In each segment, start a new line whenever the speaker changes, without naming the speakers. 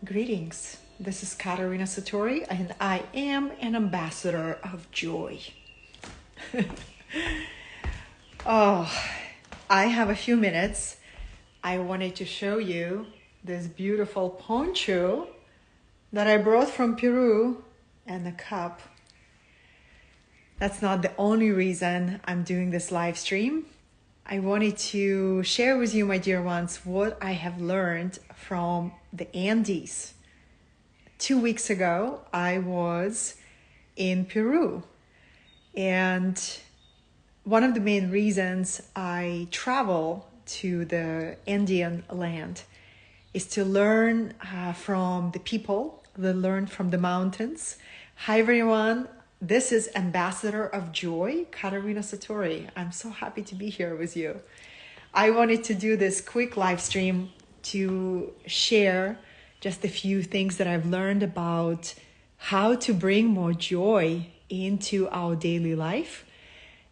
Greetings. This is Katarina Satori, and I am an ambassador of joy. Oh, I have a few minutes. I wanted to show you this beautiful poncho that I brought from Peru and a cup. That's not the only reason I'm doing this live stream. I wanted to share with you, my dear ones, what I have learned from the Andes. 2 weeks ago, I was in Peru, and one of the main reasons I travel to the Andean land is to learn from the people, learn from the mountains. Hi everyone, this is Ambassador of Joy, Katarina Satori. I'm so happy to be here with you. I wanted to do this quick live stream to share just a few things that I've learned about how to bring more joy into our daily life.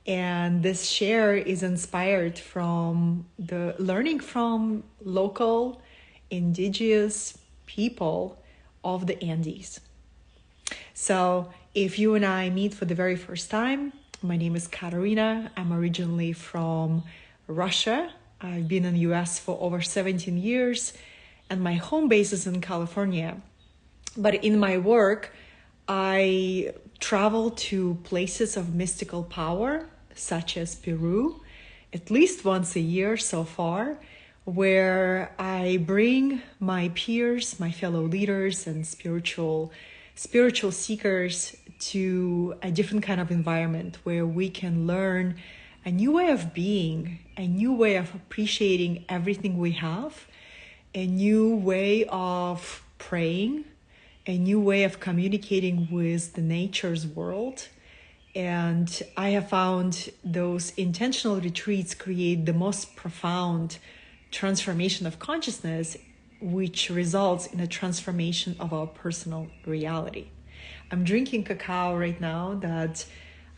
And this share is inspired from the learning from local indigenous people of the Andes. So if you and I meet for the very first time, my name is Katarina. I'm originally from Russia. I've been in the US for over 17 years, and my home base is in California. But in my work, I travel to places of mystical power, such as Peru, at least once a year so far, where I bring my peers, my fellow leaders, and spiritual seekers to a different kind of environment where we can learn a new way of being, a new way of appreciating everything we have, a new way of praying, a new way of communicating with the nature's world. And I have found those intentional retreats create the most profound transformation of consciousness, which results in a transformation of our personal reality. I'm drinking cacao right now that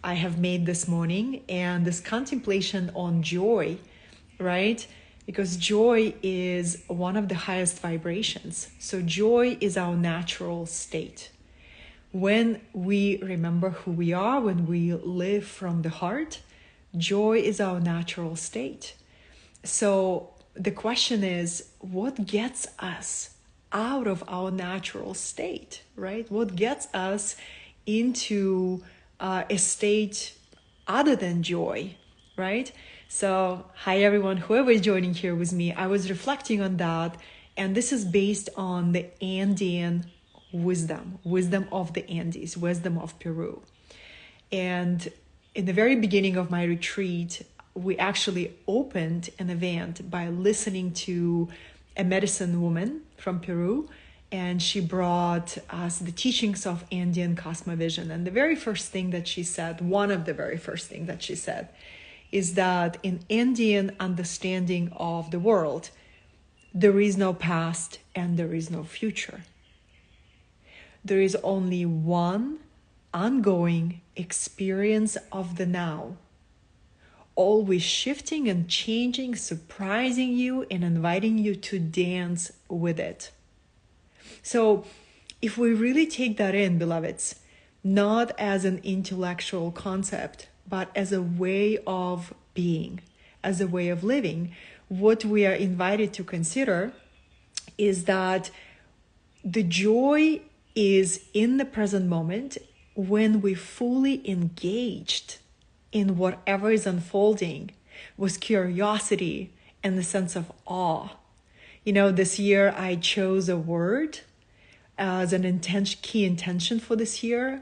I have made this morning, and this contemplation on joy, right? Because joy is one of the highest vibrations. So joy is our natural state. When we remember who we are, when we live from the heart, joy is our natural state. So the question is, what gets us out of our natural state, right? What gets us into a state other than joy, right? So, hi everyone, whoever is joining here with me, I was reflecting on that, and this is based on the Andean wisdom of the Andes, wisdom of Peru. And in the very beginning of my retreat, we actually opened an event by listening to a medicine woman from Peru, and she brought us the teachings of Andean Cosmovision. And the very first thing that she said, one of the very first things that she said, is that in Andean understanding of the world, there is no past and there is no future. There is only one ongoing experience of the now, always shifting and changing, surprising you and inviting you to dance with it. So if we really take that in, beloveds, not as an intellectual concept, but as a way of being, as a way of living, what we are invited to consider is that the joy is in the present moment when we fully engaged in whatever is unfolding with curiosity and the sense of awe. You know, this year I chose a word as an key intention for this year.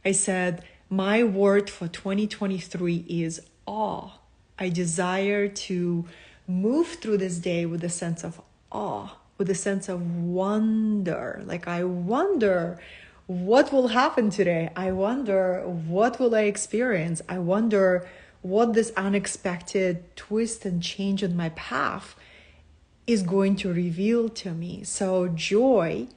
I said, my word for 2023 is awe. I desire to move through this day with a sense of awe, with a sense of wonder. Like, I wonder what will happen today. I wonder what will I experience. I wonder what this unexpected twist and change in my path is going to reveal to me. So joy,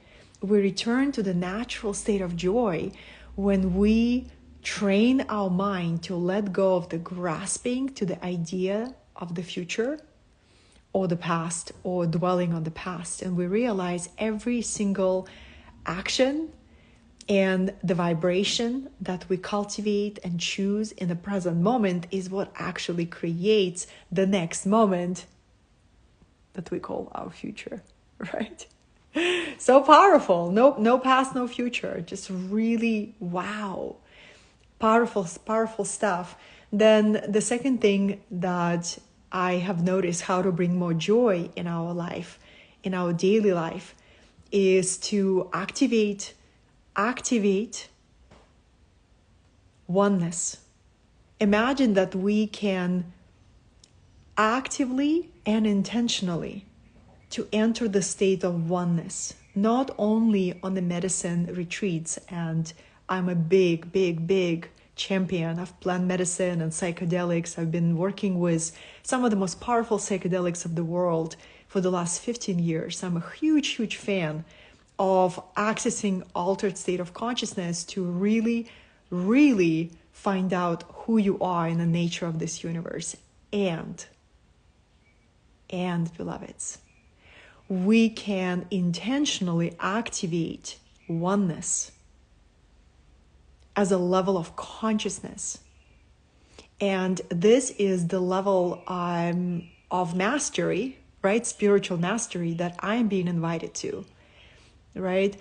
we return to the natural state of joy when we train our mind to let go of the grasping to the idea of the future, or the past or dwelling on the past. And we realize every single action and the vibration that we cultivate and choose in the present moment is what actually creates the next moment that we call our future, right? So powerful. No past, no future. Just really, wow. Powerful stuff. Then the second thing that I have noticed how to bring more joy in our life, in our daily life, is to activate oneness. Imagine that we can actively and intentionally to enter the state of oneness, not only on the medicine retreats. And I'm a big champion of plant medicine and psychedelics. I've been working with some of the most powerful psychedelics of the world for the last 15 years. I'm a huge fan of accessing altered state of consciousness to really find out who you are in the nature of this universe. And beloveds, we can intentionally activate oneness as a level of consciousness. And this is the level of mastery, right? Spiritual mastery that I'm being invited to, right?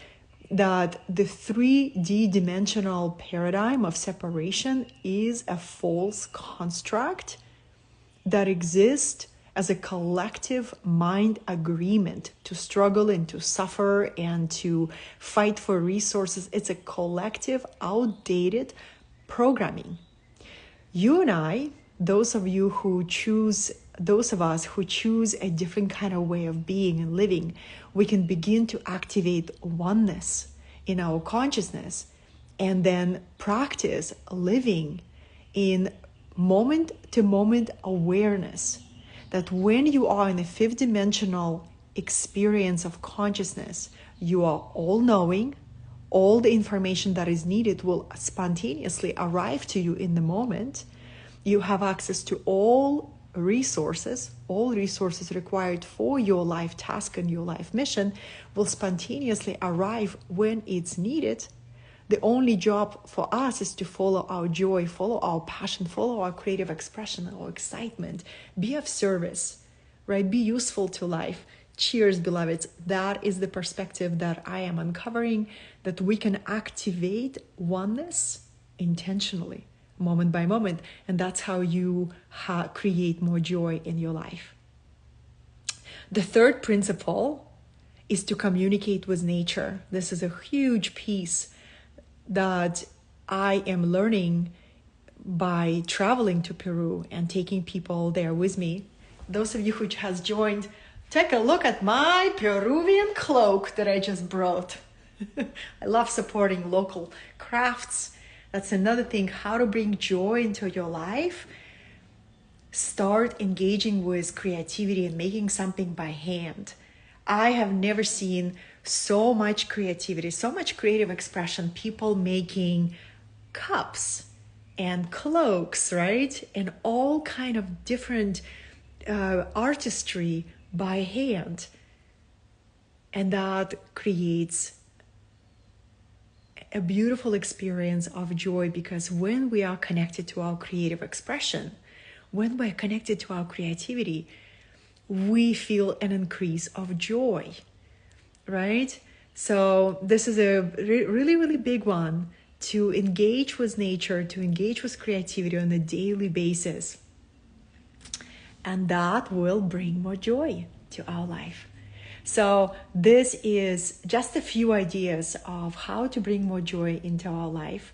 That the 3D dimensional paradigm of separation is a false construct that exists as a collective mind agreement to struggle and to suffer and to fight for resources. It's a collective, outdated programming. You and I, those of us who choose a different kind of way of being and living, we can begin to activate oneness in our consciousness and then practice living in moment-to-moment awareness. That when you are in a fifth dimensional experience of consciousness, you are all-knowing. All the information that is needed will spontaneously arrive to you in the moment. You have access to all resources required for your life task and your life mission will spontaneously arrive when it's needed. The only job for us is to follow our joy, follow our passion, follow our creative expression, our excitement, be of service, right? Be useful to life. Cheers, beloveds. That is the perspective that I am uncovering, that we can activate oneness intentionally, moment by moment. And that's how you create more joy in your life. The third principle is to communicate with nature. This is a huge piece that I am learning by traveling to Peru and taking people there with me. Those of you who has joined, take a look at my Peruvian cloak that I just brought. I love supporting local crafts. That's another thing, how to bring joy into your life. Start engaging with creativity and making something by hand. I have never seen so much creativity, so much creative expression, people making cups and cloaks, right? And all kind of different artistry by hand. And that creates a beautiful experience of joy, because when we are connected to our creative expression, when we're connected to our creativity, we feel an increase of joy, right? So this is a really big one, to engage with nature, to engage with creativity on a daily basis. And that will bring more joy to our life. So this is just a few ideas of how to bring more joy into our life.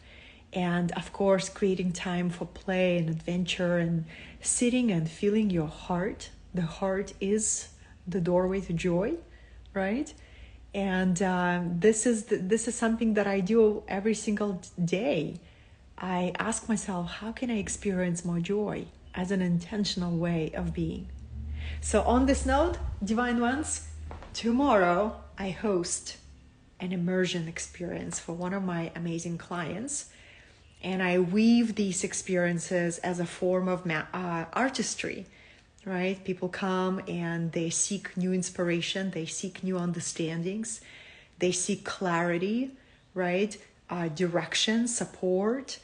And of course, creating time for play and adventure and sitting and feeling your heart. The heart is the doorway to joy, right? And this is something that I do every single day. I ask myself, how can I experience more joy as an intentional way of being? So on this note, Divine Ones, tomorrow I host an immersion experience for one of my amazing clients. And I weave these experiences as a form of artistry, right? People come and they seek new inspiration, they seek new understandings, they seek clarity, right? Direction, support,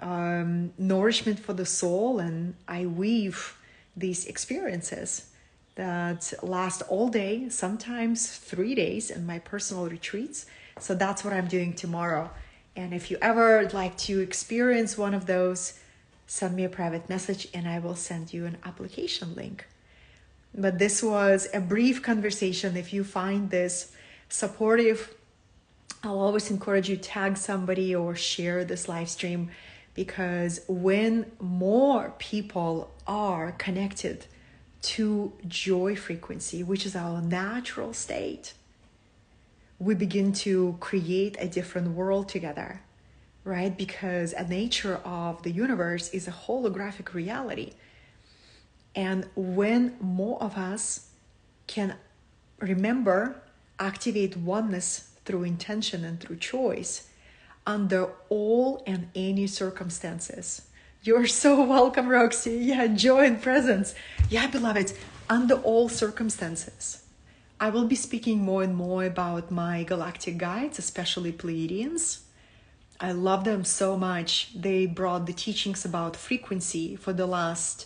nourishment for the soul. And I weave these experiences that last all day, sometimes 3 days in my personal retreats. So that's what I'm doing tomorrow. And if you ever like to experience one of those, send me a private message and I will send you an application link. But this was a brief conversation. If you find this supportive, I'll always encourage you to tag somebody or share this live stream, because when more people are connected to joy frequency, which is our natural state, we begin to create a different world together, right? Because a nature of the universe is a holographic reality. And when more of us can remember, activate oneness through intention and through choice under all and any circumstances. You're so welcome, Roxy. Yeah, joy and presence. Yeah, beloveds, under all circumstances. I will be speaking more and more about my galactic guides, especially Pleiadians. I love them so much. They brought the teachings about frequency for the last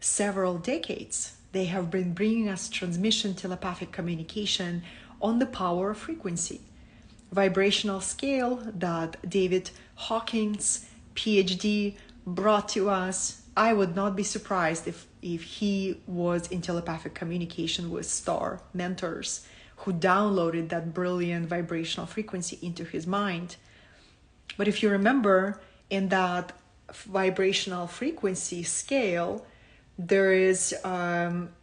several decades. They have been bringing us transmission, telepathic communication on the power of frequency. Vibrational scale that David Hawkins, PhD, brought to us. I would not be surprised if he was in telepathic communication with star mentors who downloaded that brilliant vibrational frequency into his mind. But if you remember, in that vibrational frequency scale, there is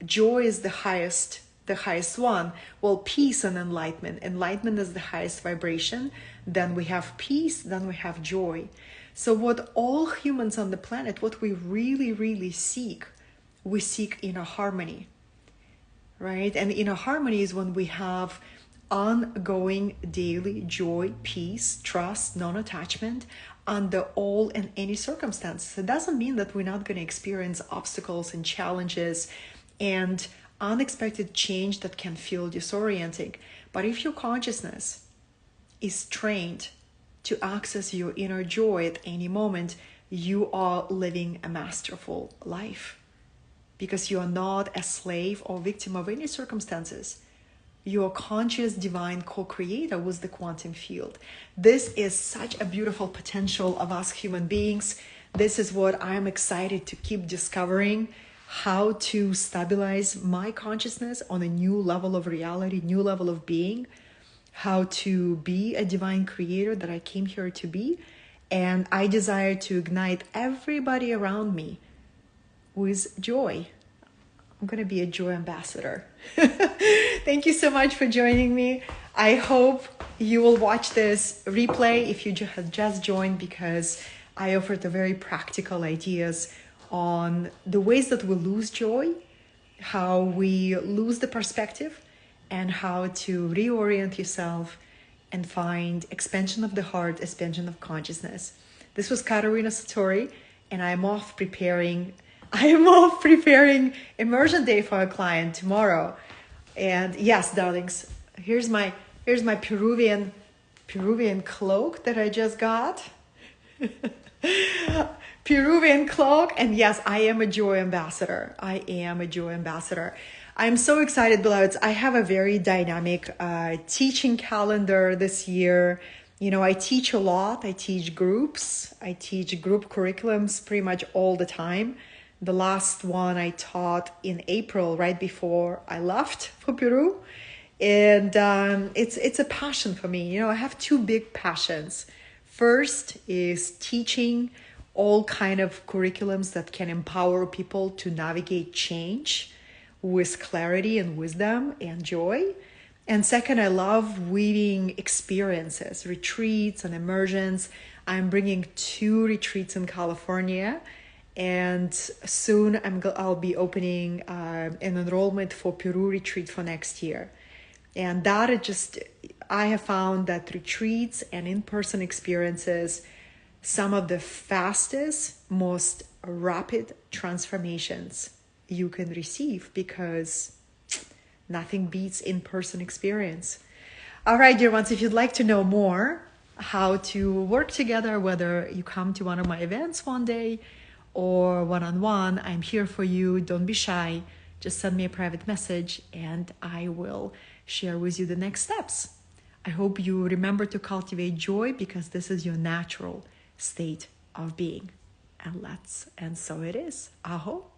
joy is the highest one. Well, peace and enlightenment. Enlightenment is the highest vibration. Then we have peace, then we have joy. So what all humans on the planet, what we really, really seek, we seek inner harmony, right? And inner harmony is when we have ongoing daily joy, peace, trust, non-attachment under all and any circumstances. It doesn't mean that we're not going to experience obstacles and challenges and unexpected change that can feel disorienting. But if your consciousness is trained to access your inner joy at any moment, you are living a masterful life, because you are not a slave or victim of any circumstances. You are conscious divine co-creator with the quantum field. This is such a beautiful potential of us human beings. This is what I'm excited to keep discovering, how to stabilize my consciousness on a new level of reality, new level of being, how to be a divine creator that I came here to be. And I desire to ignite everybody around me with joy. I'm going to be a joy ambassador. Thank you so much for joining me. I hope you will watch this replay if you have just joined, because I offered the very practical ideas on the ways that we lose joy, how we lose the perspective, and how to reorient yourself and find expansion of the heart, expansion of consciousness. This was Katarina Satori, and I am off preparing immersion day for a client tomorrow. And yes, darlings, here's my Peruvian cloak that I just got. Peruvian cloak. And yes, I am a joy ambassador. I'm so excited, beloveds. I have a very dynamic teaching calendar this year. You know, I teach a lot. I teach groups. I teach group curriculums pretty much all the time. The last one I taught in April, right before I left for Peru. And it's a passion for me. You know, I have two big passions. First is teaching all kind of curriculums that can empower people to navigate change with clarity and wisdom and joy. And second, I love weaving experiences, retreats and immersions. I'm bringing 2 retreats in California, and soon I'll be opening an enrollment for Peru retreat for next year. And that is just, I have found that retreats and in-person experiences, some of the fastest, most rapid transformations you can receive, because nothing beats in-person experience. All right, dear ones, if you'd like to know more how to work together, whether you come to one of my events one day or one-on-one, I'm here for you. Don't be shy. Just send me a private message and I will share with you the next steps. I hope you remember to cultivate joy, because this is your natural state of being. And so it is. Aho.